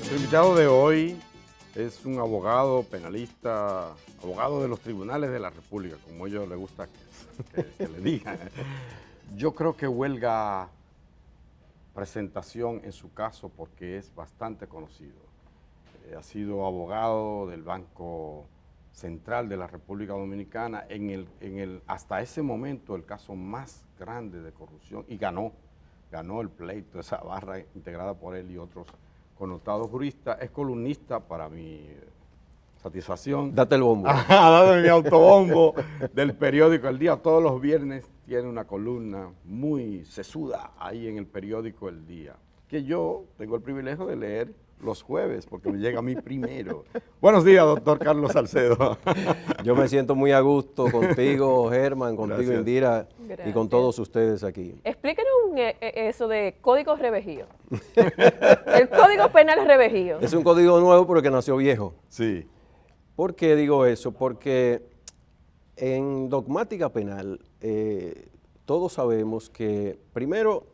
Nuestro invitado de hoy es un abogado penalista, abogado de los tribunales de la República, como a ellos les gusta que le digan. Yo creo que huelga presentación en su caso porque es bastante conocido. Ha sido abogado del Banco Central de la República Dominicana hasta ese momento el caso más grande de corrupción y ganó el pleito, esa barra integrada por él y otros connotados juristas. Es columnista para mi satisfacción. Date el bombo. Date mi autobombo del periódico El Día. Todos los viernes tiene una columna muy sesuda ahí en el periódico El Día, que yo tengo el privilegio de leer los jueves, porque me llega a mí primero. Buenos días, doctor Carlos Salcedo. Yo me siento muy a gusto contigo, Germán, contigo, Gracias. Indira, Gracias. y con todos ustedes aquí. Explíquenos eso de código revejío. El código penal revejío. Es un código nuevo, pero que nació viejo. Sí. ¿Por qué digo eso? Porque en dogmática penal todos sabemos que, primero,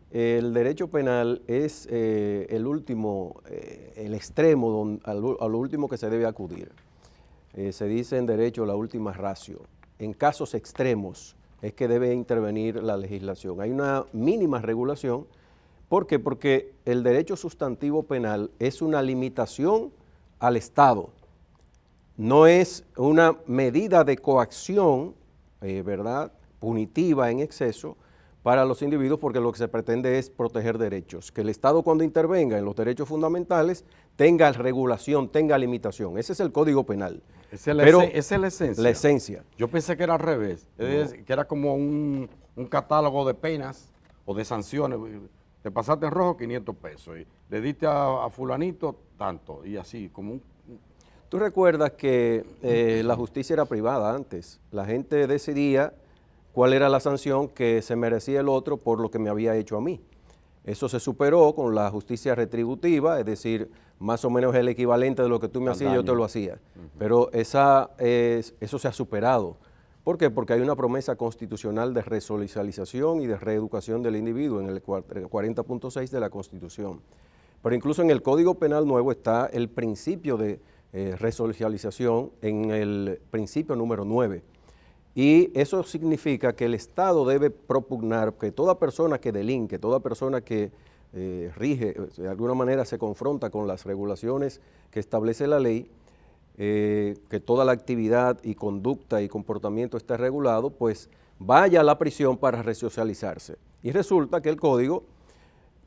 el derecho penal es el último, el extremo a lo último que se debe acudir. Se dice en derecho la última ratio. En casos extremos es que debe intervenir la legislación. Hay una mínima regulación. ¿Por qué? Porque el derecho sustantivo penal es una limitación al Estado. No es una medida de coacción, ¿verdad?, punitiva en exceso para los individuos, porque lo que se pretende es proteger derechos. Que el Estado, cuando intervenga en los derechos fundamentales, tenga regulación, tenga limitación. Ese es el Código Penal. Esa es la esencia. La esencia. Yo pensé que era al revés, que era como un catálogo de penas o de sanciones. Te pasaste en rojo 500 pesos, y le diste a fulanito tanto, y así, como un... Tú recuerdas que la justicia era privada antes. La gente decidía cuál era la sanción que se merecía el otro por lo que me había hecho a mí. Eso se superó con la justicia retributiva, es decir, más o menos el equivalente de lo que tú me hacías, yo te lo hacía. Pero eso se ha superado. ¿Por qué? Porque hay una promesa constitucional de resocialización y de reeducación del individuo en el 40.6 de la Constitución. Pero incluso en el Código Penal nuevo está el principio de resocialización en el principio número 9. Y eso significa que el Estado debe propugnar que toda persona que delinque, toda persona que rige, de alguna manera se confronta con las regulaciones que establece la ley, que toda la actividad y conducta y comportamiento esté regulado, pues vaya a la prisión para resocializarse. Y resulta que el Código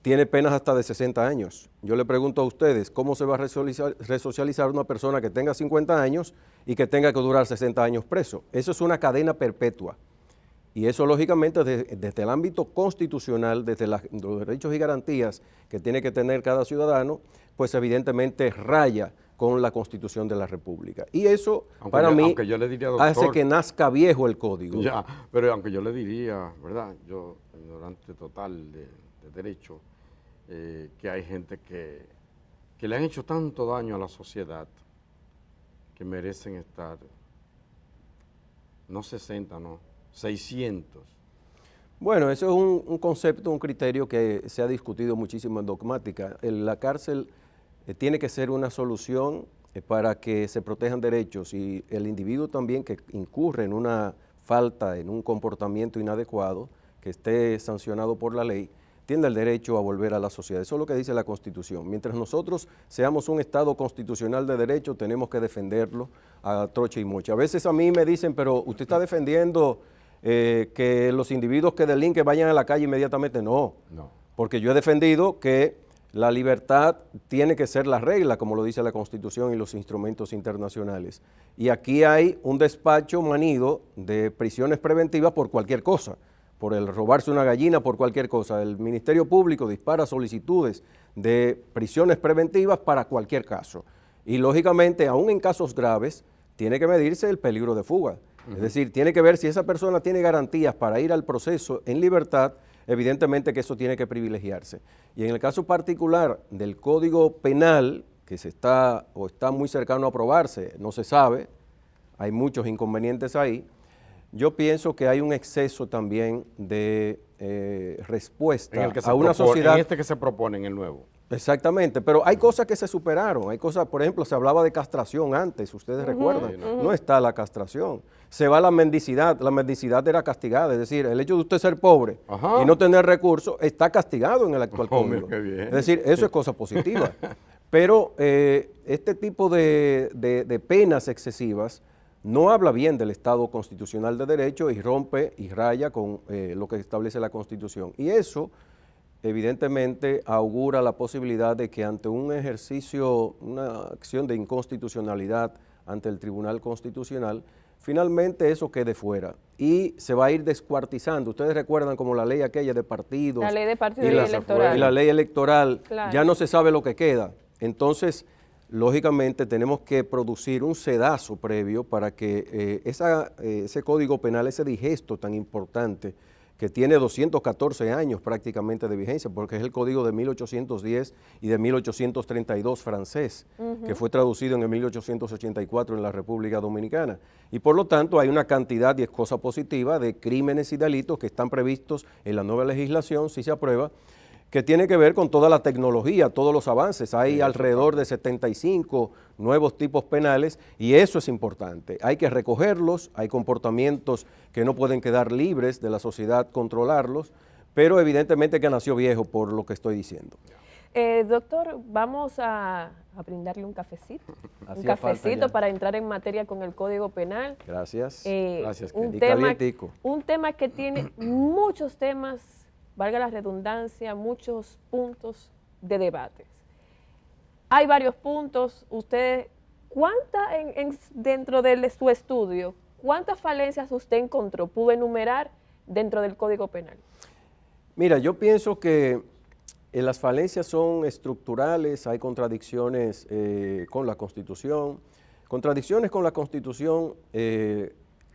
tiene penas hasta de 60 años. Yo le pregunto a ustedes, ¿cómo se va a resocializar una persona que tenga 50 años y que tenga que durar 60 años preso? Eso es una cadena perpetua. Y eso, lógicamente, desde el ámbito constitucional, desde los derechos y garantías que tiene que tener cada ciudadano, pues evidentemente raya con la Constitución de la República. Y eso, para mí, yo le diría, doctor, hace que nazca viejo el Código. Ya, pero aunque yo le diría, ¿verdad? Yo, ignorante total de derecho, que hay gente que le han hecho tanto daño a la sociedad que merecen estar, no 60, no, 600. Bueno, eso es un concepto, un criterio que se ha discutido muchísimo en dogmática. La cárcel tiene que ser una solución para que se protejan derechos, y el individuo también que incurre en una falta, en un comportamiento inadecuado, que esté sancionado por la ley, tiene el derecho a volver a la sociedad. Eso es lo que dice la Constitución. Mientras nosotros seamos un Estado constitucional de derecho, tenemos que defenderlo a troche y moche. A veces a mí me dicen, pero usted está defendiendo que los individuos que delinquen vayan a la calle inmediatamente. No, porque yo he defendido que la libertad tiene que ser la regla, como lo dice la Constitución y los instrumentos internacionales. Y aquí hay un despacho manido de prisiones preventivas por cualquier cosa, por el robarse una gallina, por cualquier cosa. El Ministerio Público dispara solicitudes de prisiones preventivas para cualquier caso. Y lógicamente, aún en casos graves, tiene que medirse el peligro de fuga. Es decir, tiene que ver si esa persona tiene garantías para ir al proceso en libertad. Evidentemente que eso tiene que privilegiarse. Y en el caso particular del Código Penal, que está muy cercano a aprobarse, no se sabe, hay muchos inconvenientes ahí. Yo pienso que hay un exceso también de respuesta a una sociedad. En este que se propone, en el nuevo. Exactamente, pero hay cosas que se superaron, hay cosas, por ejemplo, se hablaba de castración antes, ustedes recuerdan, no está la castración, se va la mendicidad era castigada, es decir, el hecho de usted ser pobre Ajá. y no tener recursos está castigado en el actual Oh, mira código, qué bien. es decir, eso es cosa positiva, pero este tipo de penas excesivas no habla bien del Estado constitucional de derecho y rompe y raya con lo que establece la Constitución, y eso evidentemente augura la posibilidad de que ante un ejercicio, una acción de inconstitucionalidad ante el Tribunal Constitucional, finalmente eso quede fuera y se va a ir descuartizando. Ustedes recuerdan como la ley aquella de partidos. La ley de partidos y y la, electoral. y la ley electoral, Claro. ya no se sabe lo que queda. Entonces, lógicamente tenemos que producir un sedazo previo para que ese Código Penal, ese digesto tan importante, que tiene 214 años prácticamente de vigencia, porque es el código de 1810 y de 1832 francés, que fue traducido en el 1884 en la República Dominicana. Y por lo tanto hay una cantidad, y es cosa positiva, de crímenes y delitos que están previstos en la nueva legislación, si se aprueba, que tiene que ver con toda la tecnología, todos los avances. Hay alrededor de 75 nuevos tipos penales y eso es importante. Hay que recogerlos, hay comportamientos que no pueden quedar libres de la sociedad, controlarlos, pero evidentemente que nació viejo por lo que estoy diciendo. Doctor, vamos a brindarle un cafecito. Hacía Un cafecito falta ya. para entrar en materia con el Código Penal. Gracias. Gracias, un y tema, calientico. un tema que tiene muchos temas, valga la redundancia, muchos puntos de debates. Hay varios puntos. Usted, dentro de su estudio, ¿cuántas falencias usted encontró, pudo enumerar dentro del Código Penal? Mira, yo pienso que las falencias son estructurales, hay contradicciones con la Constitución. Contradicciones con la Constitución,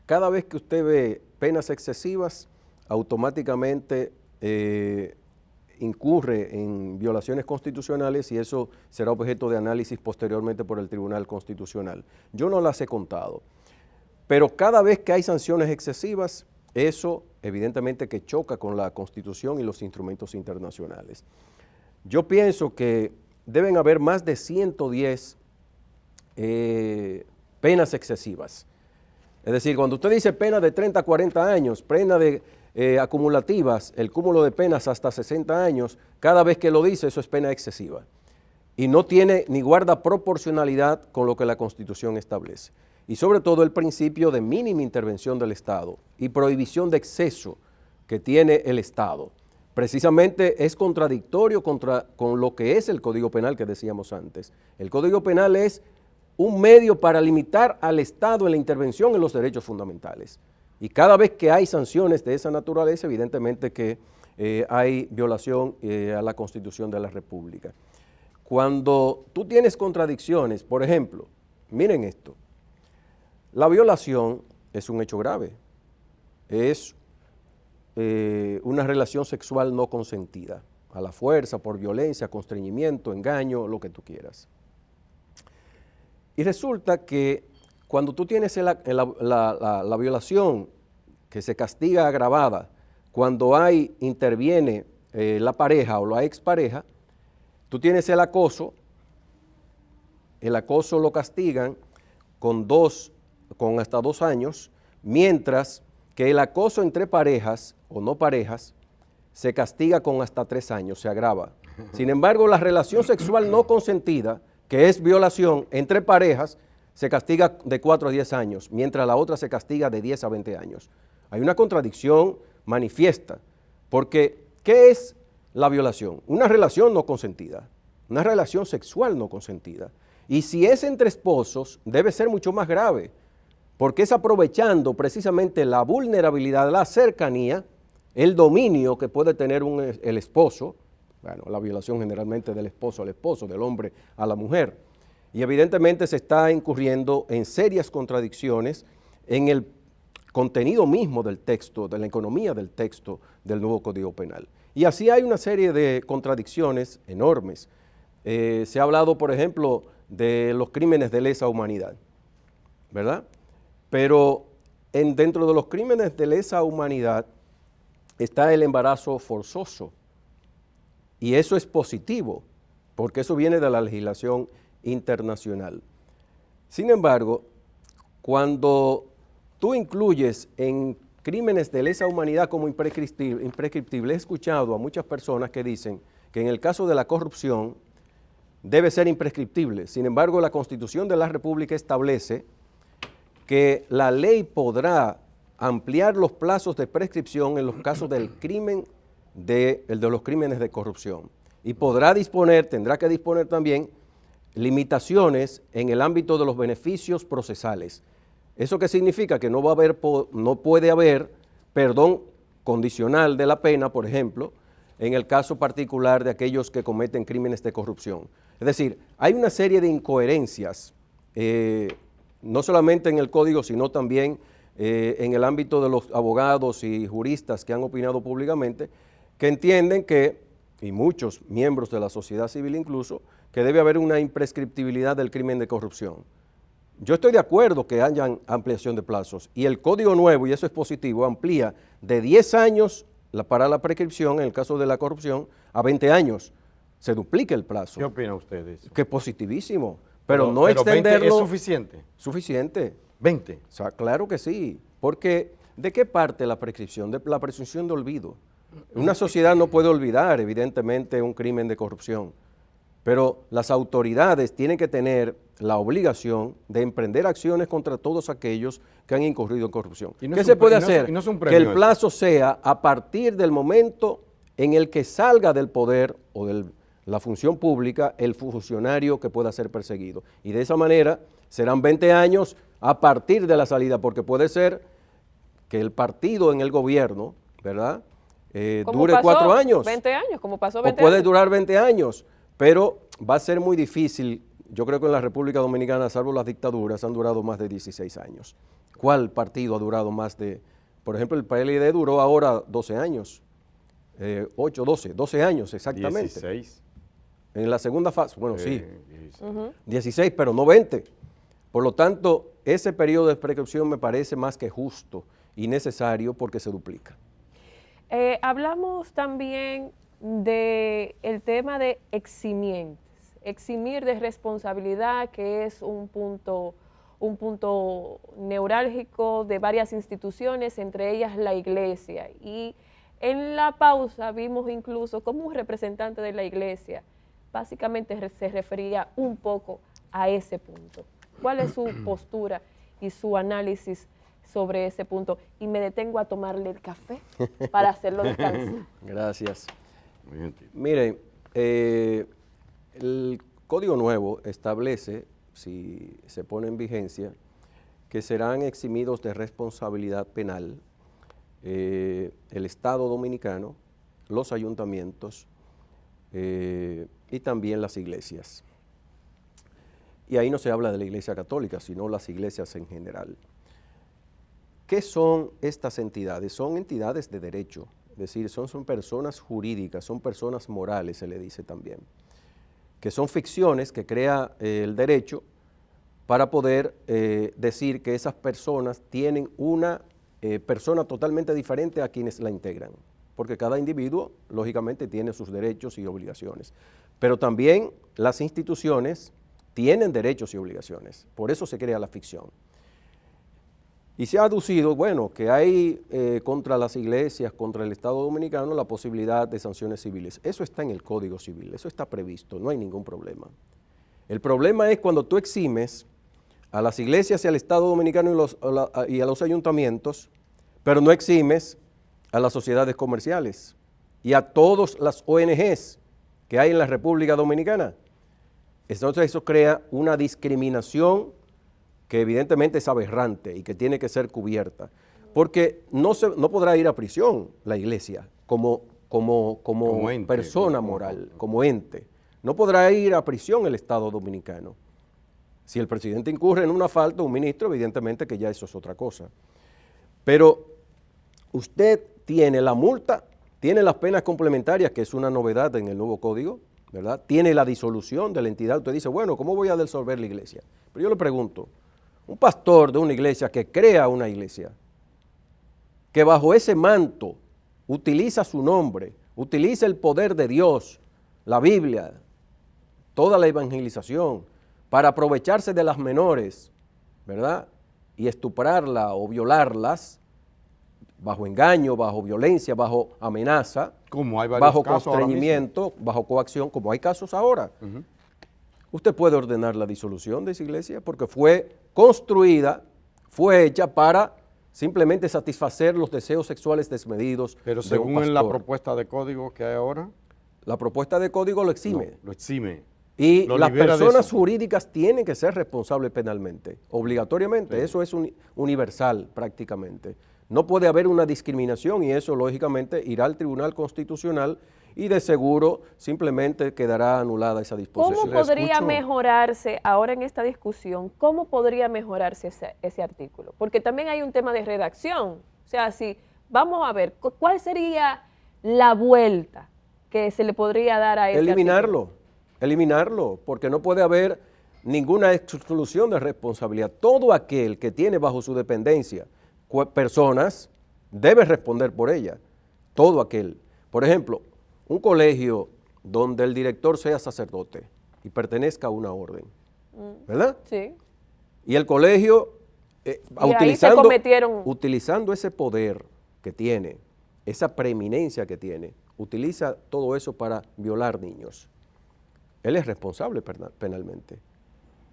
cada vez que usted ve penas excesivas, automáticamente incurre en violaciones constitucionales y eso será objeto de análisis posteriormente por el Tribunal Constitucional. Yo no las he contado, pero cada vez que hay sanciones excesivas, eso evidentemente que choca con la Constitución y los instrumentos internacionales. Yo pienso que deben haber más de 110 penas excesivas. Es decir, cuando usted dice pena de 30 a 40 años, pena de acumulativas, el cúmulo de penas hasta 60 años, cada vez que lo dice eso es pena excesiva. Y no tiene ni guarda proporcionalidad con lo que la Constitución establece. Y sobre todo el principio de mínima intervención del Estado y prohibición de exceso que tiene el Estado. Precisamente es contradictorio con lo que es el Código Penal que decíamos antes. El Código Penal es un medio para limitar al Estado en la intervención en los derechos fundamentales. Y cada vez que hay sanciones de esa naturaleza, evidentemente que hay violación a la Constitución de la República. Cuando tú tienes contradicciones, por ejemplo, miren esto, la violación es un hecho grave, es una relación sexual no consentida, a la fuerza, por violencia, constreñimiento, engaño, lo que tú quieras. Y resulta que cuando tú tienes la violación que se castiga agravada, cuando interviene la pareja o la expareja, tú tienes el acoso lo castigan con hasta 2 años, mientras que el acoso entre parejas o no parejas se castiga con hasta 3 años, se agrava. Sin embargo, la relación sexual no consentida, que es violación entre parejas, se castiga de 4 a 10 años, mientras la otra se castiga de 10 a 20 años. Hay una contradicción manifiesta, porque ¿qué es la violación? Una relación no consentida, una relación sexual no consentida. Y si es entre esposos, debe ser mucho más grave, porque es aprovechando precisamente la vulnerabilidad, la cercanía, el dominio que puede tener el esposo, bueno, la violación generalmente del esposo al esposo, del hombre a la mujer. Y evidentemente se está incurriendo en serias contradicciones en el contenido mismo del texto, de la economía del texto del nuevo Código Penal. Y así hay una serie de contradicciones enormes. Se ha hablado, por ejemplo, de los crímenes de lesa humanidad, ¿verdad? Pero dentro de los crímenes de lesa humanidad está el embarazo forzoso. Y eso es positivo, porque eso viene de la legislación internacional. Sin embargo, cuando tú incluyes en crímenes de lesa humanidad como imprescriptible, he escuchado a muchas personas que dicen que en el caso de la corrupción debe ser imprescriptible. Sin embargo, la Constitución de la República establece que la ley podrá ampliar los plazos de prescripción en los casos del crimen de los crímenes de corrupción. Y podrá disponer, tendrá que disponer también limitaciones en el ámbito de los beneficios procesales. ¿Eso qué significa? Que no puede haber perdón condicional de la pena, por ejemplo, en el caso particular de aquellos que cometen crímenes de corrupción. Es decir, hay una serie de incoherencias, no solamente en el código, sino también en el ámbito de los abogados y juristas que han opinado públicamente, que entienden que, y muchos miembros de la sociedad civil incluso, que debe haber una imprescriptibilidad del crimen de corrupción. Yo estoy de acuerdo que haya ampliación de plazos y el Código Nuevo, y eso es positivo, amplía de 10 años para la prescripción en el caso de la corrupción a 20 años. Se duplica el plazo. ¿Qué opina usted de eso? Que es positivísimo, pero no extenderlo. 20 es suficiente. Suficiente. 20. O sea, claro que sí, porque ¿de qué parte la prescripción? De la presunción de olvido. Una sociedad no puede olvidar, evidentemente, un crimen de corrupción, pero las autoridades tienen que tener la obligación de emprender acciones contra todos aquellos que han incurrido en corrupción. ¿Qué se puede hacer? Que el plazo sea a partir del momento en el que salga del poder o de la función pública el funcionario que pueda ser perseguido. Y de esa manera serán 20 años a partir de la salida, porque puede ser que el partido en el gobierno, ¿verdad?, dure 4 años. 20 años, como pasó 20 o puede años. durar 20 años, pero va a ser muy difícil. Yo creo que en la República Dominicana, salvo las dictaduras, han durado más de 16 años. ¿Cuál partido ha durado más de...? Por ejemplo, el PLD duró ahora 12 años, 12 años exactamente. 16. En la segunda fase, bueno, sí, 16. 16, pero no 20. Por lo tanto, ese periodo de prescripción me parece más que justo y necesario porque se duplica. Hablamos también del tema de eximientes, eximir de responsabilidad, que es un punto neurálgico de varias instituciones, entre ellas la Iglesia. Y en la pausa vimos incluso como un representante de la Iglesia básicamente se refería un poco a ese punto. ¿Cuál es su postura y su análisis sobre ese punto? Y me detengo a tomarle el café para hacerlo descansar. Gracias. Miren, el Código Nuevo establece, si se pone en vigencia, que serán eximidos de responsabilidad penal el Estado Dominicano, los ayuntamientos y también las iglesias. Y ahí no se habla de la Iglesia Católica, sino las iglesias en general. ¿Qué son estas entidades? Son entidades de derecho, es decir, son personas jurídicas, son personas morales, se le dice también, que son ficciones que crea el derecho para poder decir que esas personas tienen una persona totalmente diferente a quienes la integran, porque cada individuo, lógicamente, tiene sus derechos y obligaciones, pero también las instituciones tienen derechos y obligaciones, por eso se crea la ficción. Y se ha aducido, bueno, que hay contra las iglesias, contra el Estado Dominicano, la posibilidad de sanciones civiles. Eso está en el Código Civil, eso está previsto, no hay ningún problema. El problema es cuando tú eximes a las iglesias y al Estado Dominicano y a los ayuntamientos, pero no eximes a las sociedades comerciales y a todas las ONGs que hay en la República Dominicana. Entonces eso crea una discriminación que evidentemente es aberrante y que tiene que ser cubierta, porque no podrá ir a prisión la iglesia como ente, persona moral, como ente. No podrá ir a prisión el Estado Dominicano. Si el presidente incurre en una falta, un ministro, evidentemente que ya eso es otra cosa. Pero usted tiene la multa, tiene las penas complementarias, que es una novedad en el nuevo código, ¿verdad? Tiene la disolución de la entidad. Usted dice, bueno, ¿cómo voy a disolver la iglesia? Pero yo le pregunto, un pastor de una iglesia que crea una iglesia, que bajo ese manto utiliza su nombre, utiliza el poder de Dios, la Biblia, toda la evangelización, para aprovecharse de las menores, ¿verdad? Y estuprarlas o violarlas, bajo engaño, bajo violencia, bajo amenaza, Como hay varios bajo casos ahora constreñimiento, bajo coacción, como hay casos ahora. mismo. Usted puede ordenar la disolución de esa iglesia porque fue construida, fue hecha para simplemente satisfacer los deseos sexuales desmedidos Pero de un según en la pastor. propuesta de código que hay ahora, La propuesta de código lo exime. no, lo exime. Y Lo las libera de personas eso. jurídicas tienen que ser responsables penalmente, obligatoriamente. Sí. Eso es universal prácticamente. No puede haber una discriminación y eso lógicamente irá al Tribunal Constitucional y de seguro simplemente quedará anulada esa disposición. ¿Cómo podría mejorarse ahora en esta discusión? ¿Cómo podría mejorarse ese artículo? Porque también hay un tema de redacción. O sea, si vamos a ver, ¿cuál sería la vuelta que se le podría dar a ese artículo? Eliminarlo, porque no puede haber ninguna exclusión de responsabilidad. Todo aquel que tiene bajo su dependencia personas debe responder por ella. Todo aquel. Por ejemplo, un colegio donde el director sea sacerdote y pertenezca a una orden, ¿verdad? Sí. Y el colegio, ahí se cometieron. utilizando ese poder que tiene, esa preeminencia que tiene, utiliza todo eso para violar niños. Él es responsable penalmente.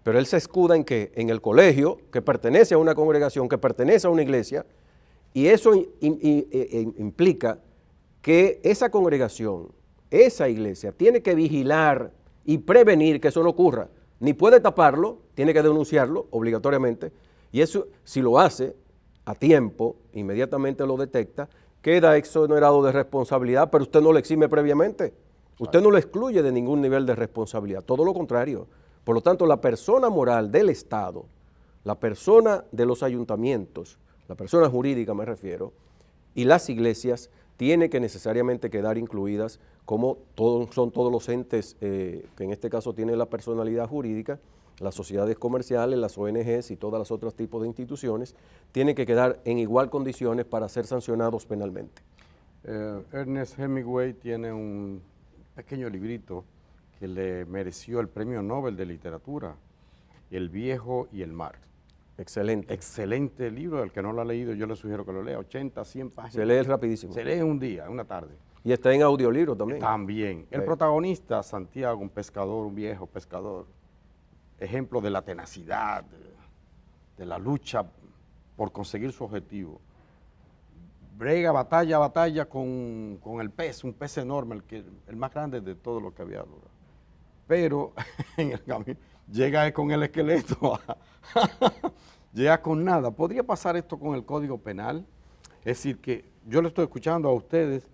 Pero él se escuda en que en el colegio, que pertenece a una congregación, que pertenece a una iglesia, y eso implica que esa congregación, esa iglesia, tiene que vigilar y prevenir que eso no ocurra. Ni puede taparlo, tiene que denunciarlo obligatoriamente, y eso, si lo hace a tiempo, inmediatamente lo detecta, queda exonerado de responsabilidad, pero usted no lo exime previamente. Usted no lo excluye de ningún nivel de responsabilidad, todo lo contrario. Por lo tanto, la persona moral del Estado, la persona de los ayuntamientos, la persona jurídica me refiero, y las iglesias tiene que necesariamente quedar incluidas como son todos los entes que en este caso tienen la personalidad jurídica, las sociedades comerciales, las ONGs y todos los otros tipos de instituciones, tienen que quedar en igual condiciones para ser sancionados penalmente. Ernest Hemingway tiene un pequeño librito que le mereció el Premio Nobel de Literatura, El viejo y el mar. Excelente. Excelente libro, el que no lo ha leído yo le sugiero que lo lea, 80, 100 páginas. Se lee rapidísimo. Se lee en un día, en una tarde. Y está en audiolibro también. También. El protagonista, Santiago, un pescador, un viejo pescador, ejemplo de la tenacidad, de la lucha por conseguir su objetivo. Brega batalla a batalla con el pez, un pez enorme, el más grande de todo lo que había logrado. Pero en el camino llega con el esqueleto, llega con nada. ¿Podría pasar esto con el Código Penal? Es decir, que yo le estoy escuchando a ustedes,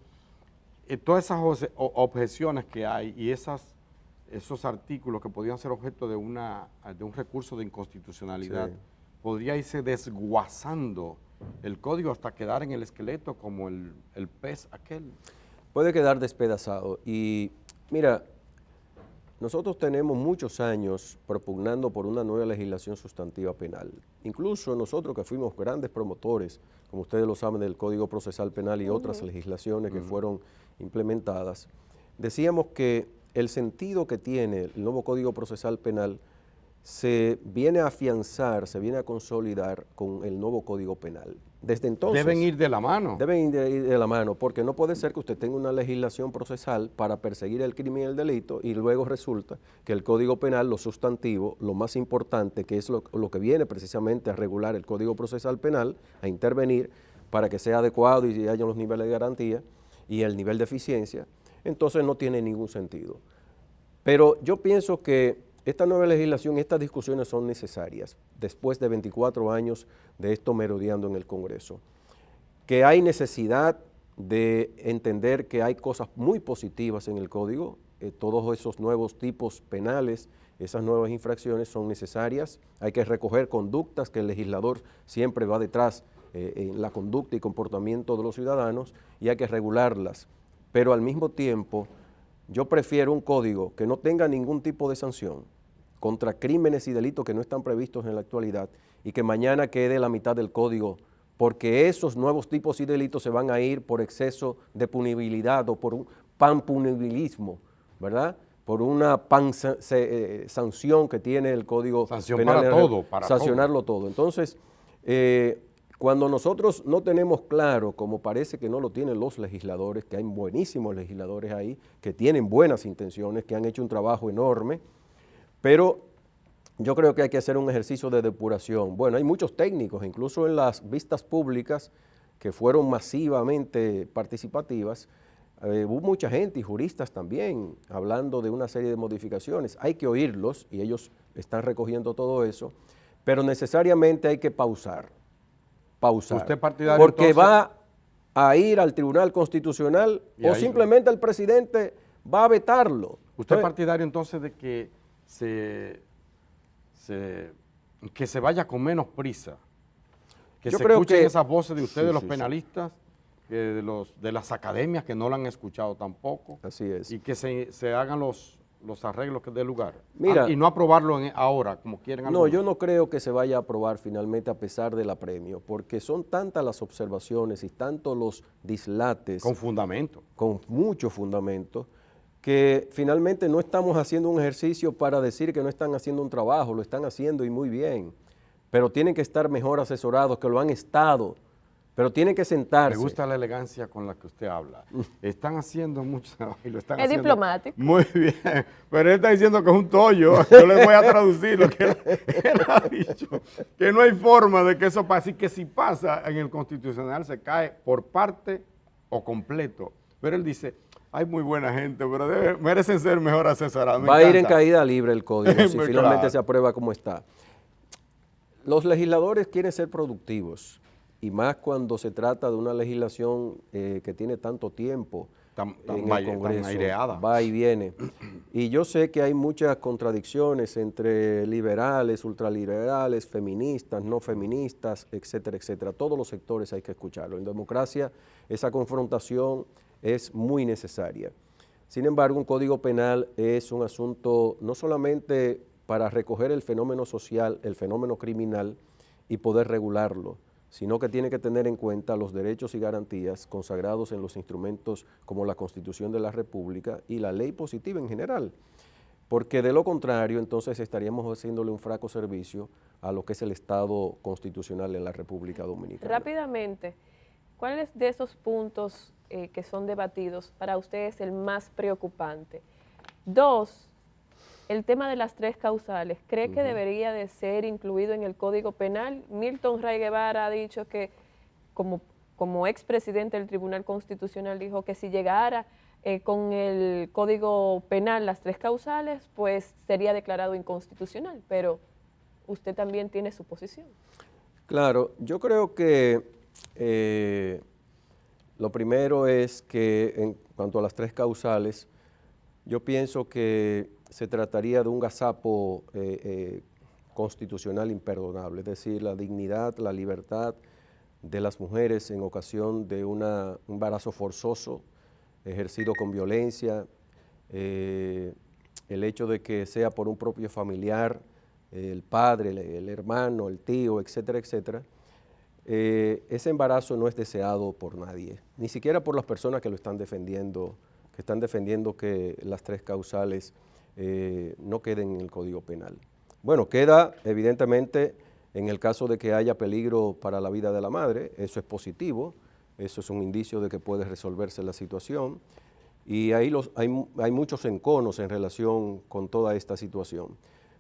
todas esas objeciones que hay y esos artículos que podrían ser objeto de un recurso de inconstitucionalidad, sí, podría irse desguazando el código hasta quedar en el esqueleto como el pez aquel. Puede quedar despedazado. Y mira, nosotros tenemos muchos años propugnando por una nueva legislación sustantiva penal. Incluso nosotros que fuimos grandes promotores, como ustedes lo saben, del Código Procesal Penal y otras legislaciones que fueron implementadas, decíamos que el sentido que tiene el nuevo Código Procesal Penal se viene a afianzar, se viene a consolidar con el nuevo Código Penal. Desde entonces... Deben ir de la mano. Deben ir de la mano, porque no puede ser que usted tenga una legislación procesal para perseguir el crimen y el delito y luego resulta que el Código Penal, lo sustantivo, lo más importante, que es lo que viene precisamente a regular el Código Procesal Penal, a intervenir para que sea adecuado y haya los niveles de garantía y el nivel de eficiencia, entonces no tiene ningún sentido. Pero yo pienso que esta nueva legislación, estas discusiones son necesarias después de 24 años de esto merodeando en el Congreso. Que hay necesidad de entender que hay cosas muy positivas en el Código, todos esos nuevos tipos penales, esas nuevas infracciones son necesarias, hay que recoger conductas que el legislador siempre va detrás en la conducta y comportamiento de los ciudadanos y hay que regularlas, pero al mismo tiempo yo prefiero un código que no tenga ningún tipo de sanción contra crímenes y delitos que no están previstos en la actualidad y que mañana quede la mitad del código, porque esos nuevos tipos y delitos se van a ir por exceso de punibilidad o por un panpunibilismo, ¿verdad? por una sanción que tiene el Código Sanción Penal. para todo, para sancionarlo todo. Entonces, cuando nosotros no tenemos claro, como parece que no lo tienen los legisladores, que hay buenísimos legisladores ahí, que tienen buenas intenciones, que han hecho un trabajo enorme, pero yo creo que hay que hacer un ejercicio de depuración. Bueno, hay muchos técnicos, incluso en las vistas públicas que fueron masivamente participativas, hubo mucha gente y juristas también hablando de una serie de modificaciones. Hay que oírlos y ellos están recogiendo todo eso, pero necesariamente hay que pausar. ¿Usted partidario, porque entonces, va a ir al Tribunal Constitucional o simplemente el presidente va a vetarlo? ¿Usted es partidario entonces de que que se vaya con menos prisa? Que yo se creo escuchen que esas voces de ustedes, sí, los sí, penalistas, de las academias que no la han escuchado tampoco. Así es. Y que se hagan los arreglos que dé lugar. Mira, y no aprobarlo ahora, como quieren algunos. No, yo no creo que se vaya a aprobar finalmente a pesar del apremio, porque son tantas las observaciones y tantos los dislates. Con fundamento. Con mucho fundamento, que finalmente no estamos haciendo un ejercicio para decir que no están haciendo un trabajo, lo están haciendo y muy bien, pero tienen que estar mejor asesorados, que lo han estado, pero tienen que sentarse. Me gusta la elegancia con la que usted habla. Están haciendo mucho y lo están es haciendo diplomático. muy bien, pero él está diciendo que es un tollo. Yo les voy a traducir lo que él ha dicho, que no hay forma de que eso pase, y que si pasa en el Constitucional se cae por parte o completo. Pero él dice, hay muy buena gente, pero merecen ser mejor asesorados. Va a ir en caída libre el código si Muy finalmente claro. se aprueba como está. Los legisladores quieren ser productivos, y más cuando se trata de una legislación que tiene tanto tiempo en el Congreso, aireada. va y viene. Y yo sé que hay muchas contradicciones entre liberales, ultraliberales, feministas, no feministas, etcétera, etcétera. Todos los sectores hay que escucharlo. En democracia esa confrontación es muy necesaria. Sin embargo, un código penal es un asunto no solamente para recoger el fenómeno social, el fenómeno criminal y poder regularlo, sino que tiene que tener en cuenta los derechos y garantías consagrados en los instrumentos como la Constitución de la República y la ley positiva en general, porque de lo contrario entonces estaríamos haciéndole un flaco servicio a lo que es el Estado constitucional en la República Dominicana. Rápidamente, ¿cuáles de esos puntos que son debatidos para ustedes el más preocupante? 2, el tema de las 3 causales, ¿cree que debería de ser incluido en el Código Penal? Milton Ray Guevara ha dicho que, como expresidente del Tribunal Constitucional, dijo que si llegara con el Código Penal las 3 causales, pues sería declarado inconstitucional, pero usted también tiene su posición. Claro, yo creo que lo primero es que en cuanto a las 3 causales, yo pienso que se trataría de un gazapo constitucional imperdonable, es decir, la dignidad, la libertad de las mujeres en ocasión de un embarazo forzoso, ejercido con violencia, el hecho de que sea por un propio familiar, el padre, el hermano, el tío, etcétera, etcétera. Ese embarazo no es deseado por nadie, ni siquiera por las personas que lo están defendiendo, que las 3 causales no queden en el Código Penal. Bueno, queda evidentemente en el caso de que haya peligro para la vida de la madre, eso es positivo, eso es un indicio de que puede resolverse la situación, y ahí hay muchos enconos en relación con toda esta situación.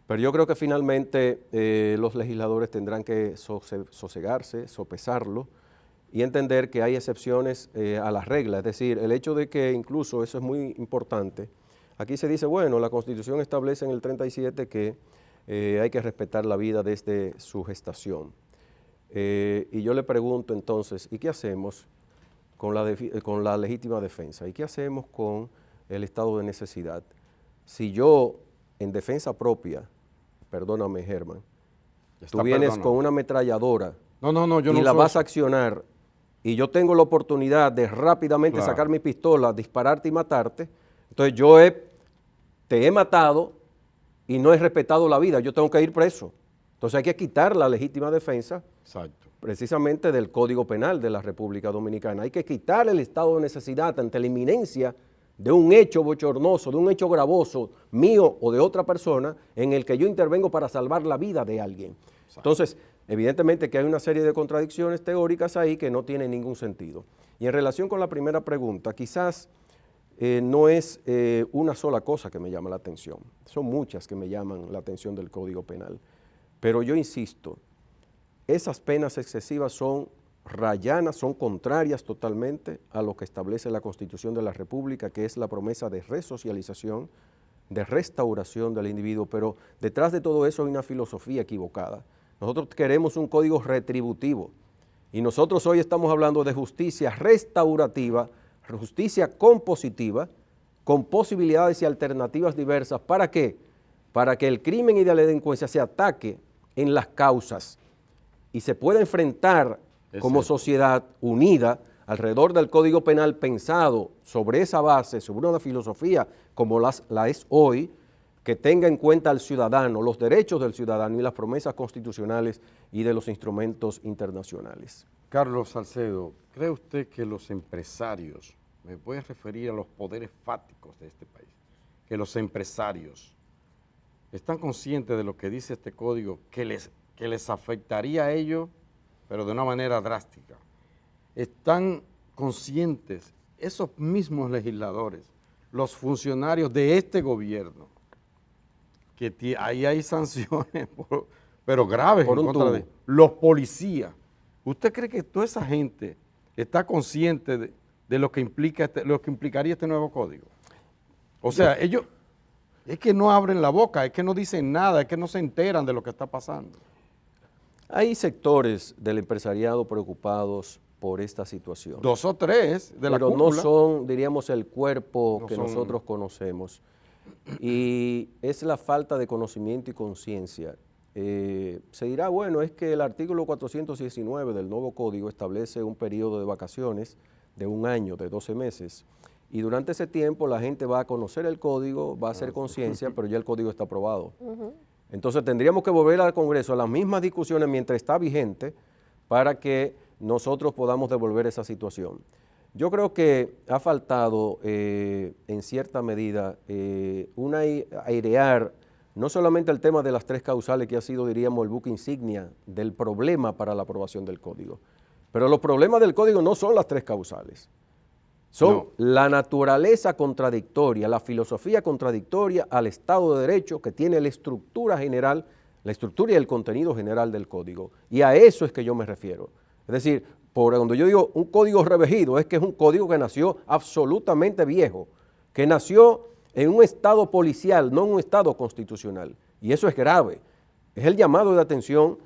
Pero yo creo que finalmente los legisladores tendrán que sosegarse, sopesarlo y entender que hay excepciones a las reglas, es decir, el hecho de que incluso, eso es muy importante, aquí se dice, bueno, la Constitución establece en el 37 que hay que respetar la vida desde su gestación. Y yo le pregunto entonces, ¿y qué hacemos con la legítima defensa? ¿Y qué hacemos con el estado de necesidad? Si yo, en defensa propia, perdóname Germán, tú vienes con una ametralladora y la vas a accionar, y yo tengo la oportunidad de rápidamente sacar mi pistola, dispararte y matarte, entonces yo te he matado y no he respetado la vida, yo tengo que ir preso. Entonces hay que quitar la legítima defensa. Exacto. Precisamente del Código Penal de la República Dominicana. Hay que quitar el estado de necesidad ante la inminencia de un hecho bochornoso, de un hecho gravoso mío o de otra persona en el que yo intervengo para salvar la vida de alguien. Entonces, evidentemente que hay una serie de contradicciones teóricas ahí que no tienen ningún sentido. Y en relación con la primera pregunta, quizás no es una sola cosa que me llama la atención, son muchas que me llaman la atención del Código Penal, pero yo insisto, esas penas excesivas son rayanas, son contrarias totalmente a lo que establece la Constitución de la República, que es la promesa de resocialización, de restauración del individuo, pero detrás de todo eso hay una filosofía equivocada. Nosotros queremos un código retributivo y nosotros hoy estamos hablando de justicia restaurativa, justicia compositiva, con posibilidades y alternativas diversas. ¿Para qué? Para que el crimen y la delincuencia se ataque en las causas y se pueda enfrentar como sociedad unida alrededor del Código Penal pensado sobre esa base, sobre una filosofía como la es hoy, que tenga en cuenta al ciudadano, los derechos del ciudadano y las promesas constitucionales y de los instrumentos internacionales. Carlos Salcedo, ¿cree usted que los empresarios, me puede referir a los poderes fácticos de este país, que los empresarios están conscientes de lo que dice este código, que les afectaría a ellos, pero de una manera drástica? Están conscientes esos mismos legisladores, los funcionarios de este gobierno, que ahí hay sanciones, pero graves en contra de los policías. ¿Usted cree que toda esa gente está consciente de lo que implicaría este nuevo código? O sea, ellos es que no abren la boca, es que no dicen nada, es que no se enteran de lo que está pasando. Hay sectores del empresariado preocupados por esta situación. 2 o 3 de la cúpula. Pero no son, diríamos, el cuerpo que nosotros conocemos. Y es la falta de conocimiento y conciencia. Se dirá, bueno, es que el artículo 419 del nuevo código establece un periodo de vacaciones de 1 año, de 12 meses. Y durante ese tiempo la gente va a conocer el código, va a hacer conciencia, pero ya el código está aprobado. Entonces tendríamos que volver al Congreso a las mismas discusiones mientras está vigente para que nosotros podamos devolver esa situación. Yo creo que ha faltado en cierta medida airear no solamente el tema de las 3 causales, que ha sido, diríamos, el buque insignia del problema para la aprobación del código, pero los problemas del código no son las 3 causales, son la naturaleza contradictoria, la filosofía contradictoria al Estado de Derecho que tiene la estructura general, la estructura y el contenido general del código, y a eso es que yo me refiero. Es decir, cuando yo digo un código revejido, es que es un código que nació absolutamente viejo, que nació en un estado policial, no en un estado constitucional, y eso es grave. Es el llamado de atención,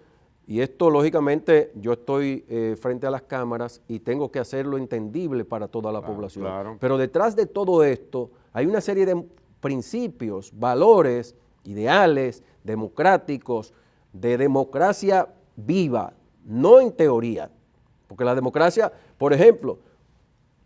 y esto lógicamente yo estoy frente a las cámaras y tengo que hacerlo entendible para toda la población. Claro. Pero detrás de todo esto hay una serie de principios, valores, ideales, democráticos, de democracia viva, no en teoría, porque la democracia, por ejemplo,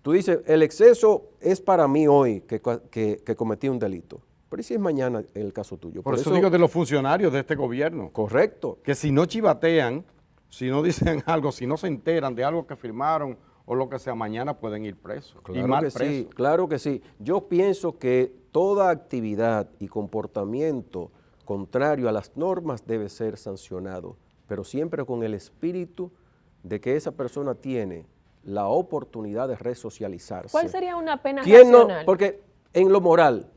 tú dices, el exceso es para mí hoy que cometí un delito, pero ¿y si es mañana el caso tuyo? Por eso digo de los funcionarios de este gobierno. Correcto. Que si no chivatean, si no dicen algo, si no se enteran de algo que firmaron o lo que sea, mañana pueden ir presos. Claro y mal que presos. sí, claro que sí. Yo pienso que toda actividad y comportamiento contrario a las normas debe ser sancionado, pero siempre con el espíritu de que esa persona tiene la oportunidad de resocializarse. ¿Cuál sería una pena racional? No? Porque en lo moral,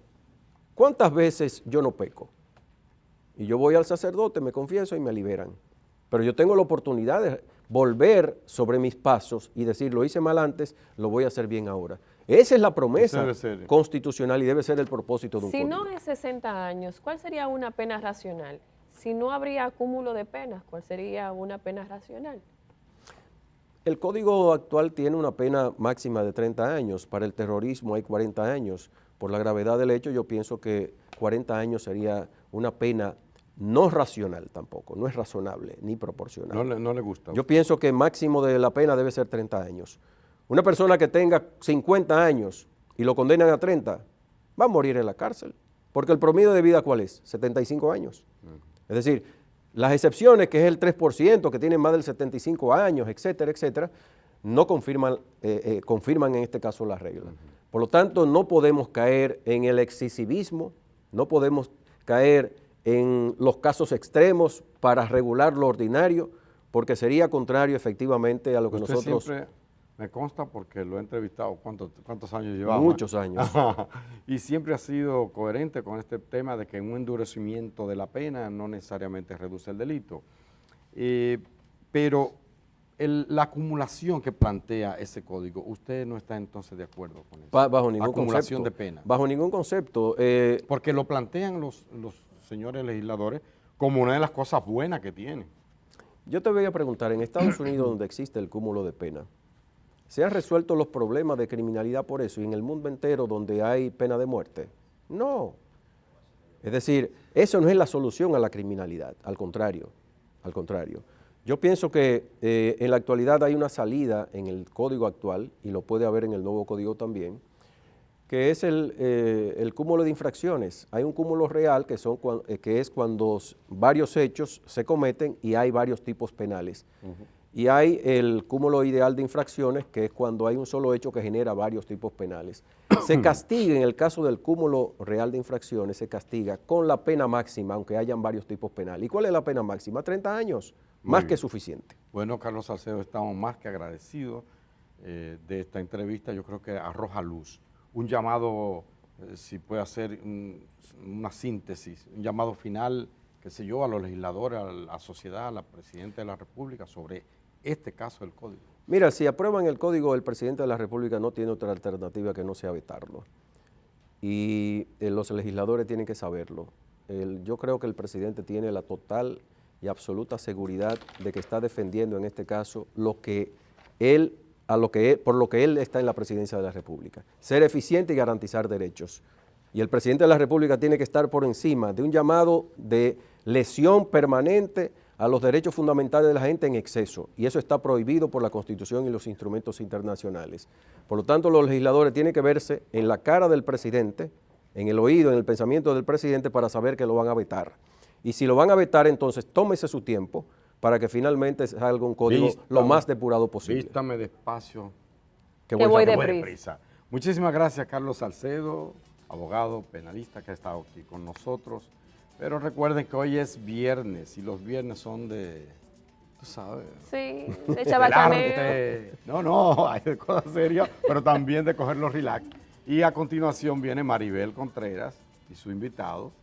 ¿cuántas veces yo no peco? Y yo voy al sacerdote, me confieso y me liberan. Pero yo tengo la oportunidad de volver sobre mis pasos y decir, lo hice mal antes, lo voy a hacer bien ahora. Esa es la promesa constitucional y debe ser el propósito de un código. Si no es 60 años, ¿cuál sería una pena racional? Si no habría acúmulo de penas, ¿cuál sería una pena racional? El código actual tiene una pena máxima de 30 años. Para el terrorismo hay 40 años. Por la gravedad del hecho, yo pienso que 40 años sería una pena no racional tampoco, no es razonable ni proporcional. No le gusta. Yo pienso que el máximo de la pena debe ser 30 años. Una persona que tenga 50 años y lo condenan a 30, va a morir en la cárcel. Porque el promedio de vida, ¿cuál es? 75 años. Es decir, las excepciones, que es el 3%, que tienen más del 75 años, etcétera, etcétera, no confirman en este caso la regla. Por lo tanto, no podemos caer en el excesivismo, no podemos caer en los casos extremos para regular lo ordinario, porque sería contrario efectivamente a lo que Usted nosotros... siempre, me consta porque lo he entrevistado, ¿cuántos años llevamos? Muchos años. Y siempre ha sido coherente con este tema de que un endurecimiento de la pena no necesariamente reduce el delito. Pero la acumulación que plantea ese código, ¿usted no está entonces de acuerdo con eso? Bajo ningún acumulación concepto. de pena. Bajo ningún concepto. Porque lo plantean los señores legisladores como una de las cosas buenas que tiene. Yo te voy a preguntar, en Estados Unidos donde existe el cúmulo de pena, ¿se han resuelto los problemas de criminalidad por eso? ¿Y en el mundo entero donde hay pena de muerte? No. Es decir, eso no es la solución a la criminalidad, al contrario, al contrario. Yo pienso que en la actualidad hay una salida en el código actual, y lo puede haber en el nuevo código también, que es el cúmulo de infracciones. Hay un cúmulo real que es cuando varios hechos se cometen y hay varios tipos penales. Y hay el cúmulo ideal de infracciones, que es cuando hay un solo hecho que genera varios tipos penales. Se castiga, en el caso del cúmulo real de infracciones, se castiga con la pena máxima, aunque hayan varios tipos penales. ¿Y cuál es la pena máxima? 30 años, más que suficiente. Bueno, Carlos Salcedo, estamos más que agradecidos de esta entrevista. Yo creo que arroja luz. Un llamado, si puede hacer una síntesis, un llamado final, qué sé yo, a los legisladores, a la sociedad, a la Presidenta de la República sobre este caso del código. Mira, si aprueban el código, el Presidente de la República no tiene otra alternativa que no sea vetarlo. Y los legisladores tienen que saberlo. Yo creo que el Presidente tiene la total y absoluta seguridad de que está defendiendo en este caso por lo que él está en la Presidencia de la República. Ser eficiente y garantizar derechos. Y el Presidente de la República tiene que estar por encima de un llamado de lesión permanente a los derechos fundamentales de la gente en exceso, y eso está prohibido por la Constitución y los instrumentos internacionales. Por lo tanto, los legisladores tienen que verse en la cara del presidente, en el oído, en el pensamiento del presidente, para saber que lo van a vetar. Y si lo van a vetar, entonces tómese su tiempo para que finalmente salga un código lo más depurado posible. Vístame despacio, que voy deprisa. Muchísimas gracias, Carlos Salcedo, abogado, penalista que ha estado aquí con nosotros. Pero recuerden que hoy es viernes y los viernes son de, tú sabes. Sí, de chabacaneo. No, hay de cosas serias, pero también de cogerlo relax. Y a continuación viene Maribel Contreras y su invitado,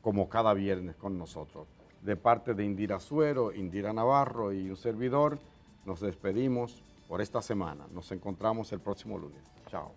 como cada viernes con nosotros. De parte de Indira Suero, Indira Navarro y un servidor, nos despedimos por esta semana. Nos encontramos el próximo lunes. Chao.